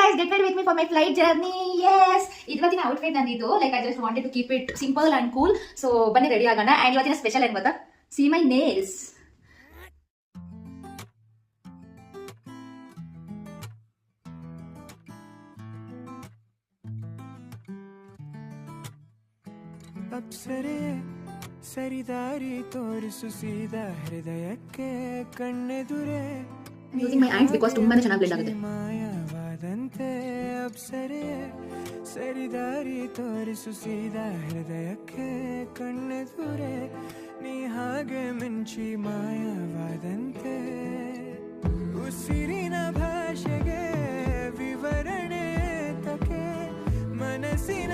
guys, get ready with me for my flight journey. Yes, ಇವತ್ತಿನ outfit ನಂದಿದ್ದು. Like I just wanted to keep it simple and cool. So ಬನ್ನಿ ready ಆಗೋಣ. And ಇವತ್ತಿನ special ಏನು ಗೊತ್ತಾ? See my nails. ಅಪ್ಸರೆ ಸರಿದಾರಿ ತೋರಿಸು ಸೀದಾ ಹೃದಯಕ್ಕೆ ಕಣ್ಣೆದುರೆ using my hands because ತುಂಬಾನೇ ಚೆನ್ನಾಗಿ ಬ್ಲೆಂಡ್ ಆಗುತ್ತೆ. ಮಾಯವಾದಂತೆ ಅಪ್ಸರೆ ಸರಿದಾರಿ ತೋರಿಸು ಸೀದಾ ಹೃದಯಕ್ಕೆ ಕಣ್ಣೆದುರೆ ನೀ ಹಾಗೆ ಮಿಂಚಿ ಮಾಯವಾದಂತೆ ಉಸಿರಿನ ಭಾಷೆಗೆ ವಿವರಣೆ ತಕೆ ಮನಸ್ಸಿನ